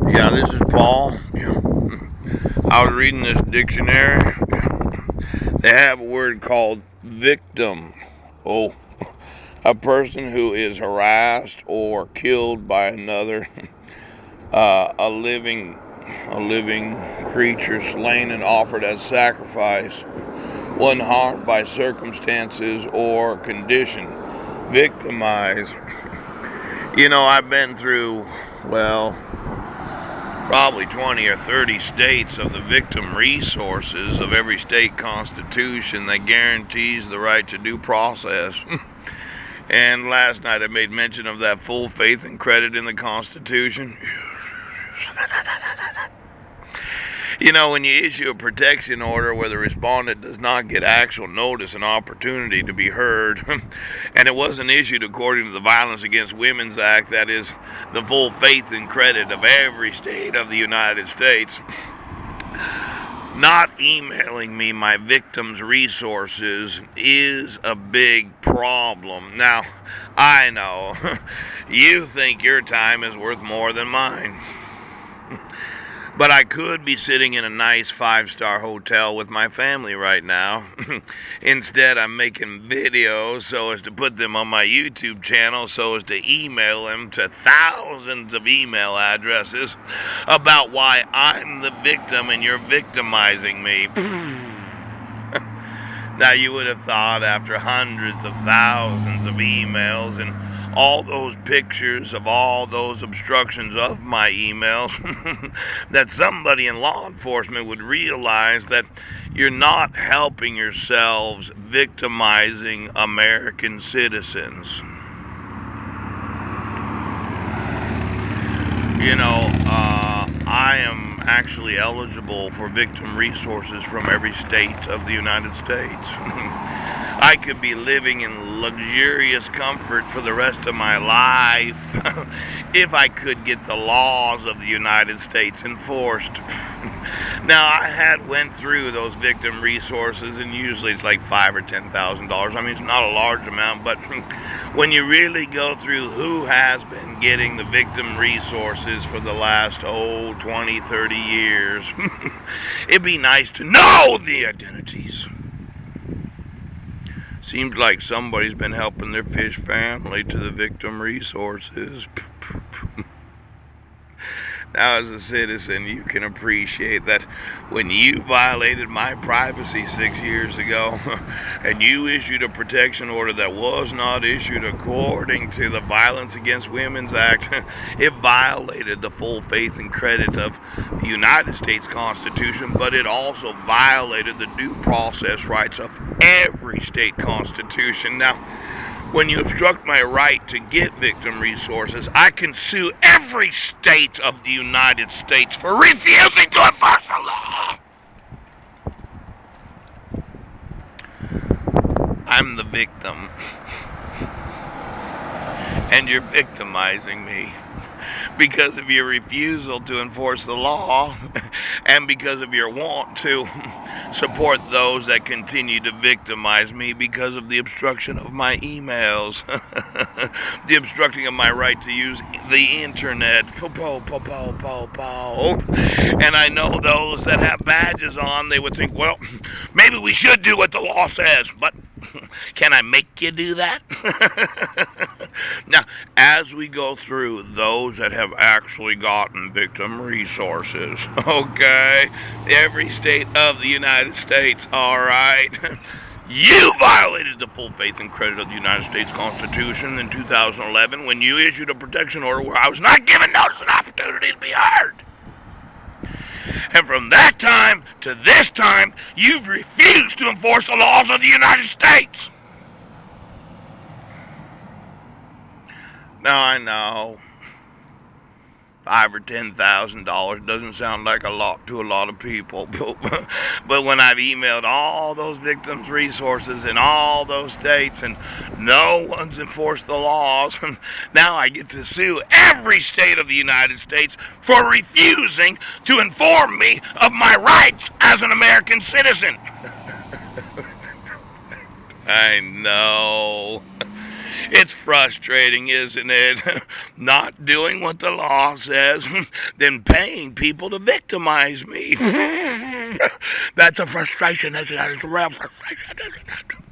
Yeah, this is Paul. I was reading this dictionary. They have a word called victim. Oh, a person who is harassed or killed by another, a living creature slain and offered as sacrifice, one harmed by circumstances or condition. Victimize. I've been through, well, probably 20 or 30 states of the victim resources of every state constitution that guarantees the right to due process. And last night I made mention of that full faith and credit in the Constitution. When you issue a protection order where the respondent does not get actual notice and opportunity to be heard, and it wasn't issued according to the Violence Against Women's Act, that is, the full faith and credit of every state of the United States, not emailing me my victims' resources is a big problem. Now, I know you think your time is worth more than mine. But I could be sitting in a nice 5-star hotel with my family right now. Instead, I'm making videos so as to put them on my YouTube channel so as to email them to thousands of email addresses about why I'm the victim and you're victimizing me. Now, you would have thought after hundreds of thousands of emails and all those pictures of all those obstructions of my emails that somebody in law enforcement would realize that you're not helping yourselves victimizing American citizens. I am actually eligible for victim resources from every state of the United States. I could be living in luxurious comfort for the rest of my life if I could get the laws of the United States enforced. Now, I had went through those victim resources, and usually it's like $5,000 or $10,000. I mean, it's not a large amount, but when you really go through who has been getting the victim resources for the last 20, 30 years, it'd be nice to know the identities. Seems like somebody's been helping their fish family to the victim resources. Now, as a citizen, you can appreciate that when you violated my privacy 6 years ago and you issued a protection order that was not issued according to the Violence Against Women's Act, it violated the full faith and credit of the United States Constitution, but it also violated the due process rights of every state constitution. Now, when you obstruct my right to get victim resources, I can sue every state of the United States for refusing to enforce the law. I'm the victim, and you're victimizing me because of your refusal to enforce the law and because of your want to support those that continue to victimize me because of the obstruction of my emails, the obstructing of my right to use the internet. And I know those that have badges on, they would think, well, maybe we should do what the law says, but can I make you do that? Now, as we go through those that have actually gotten victim resources, okay, every state of the United States, all right, you violated the full faith and credit of the United States Constitution in 2011 when you issued a protection order where I was not given notice and opportunity to be heard. And from that time to this time, you've refused to enforce the laws of the United States. Now, I know $5,000 or $10,000 doesn't sound like a lot to a lot of people, but when I've emailed all those victims' resources in all those states and no one's enforced the laws, now I get to sue every state of the United States for refusing to inform me of my rights as an American citizen. I know. It's frustrating, isn't it? Not doing what the law says, then paying people to victimize me. That's a frustration, isn't it? It's a real frustration, isn't it?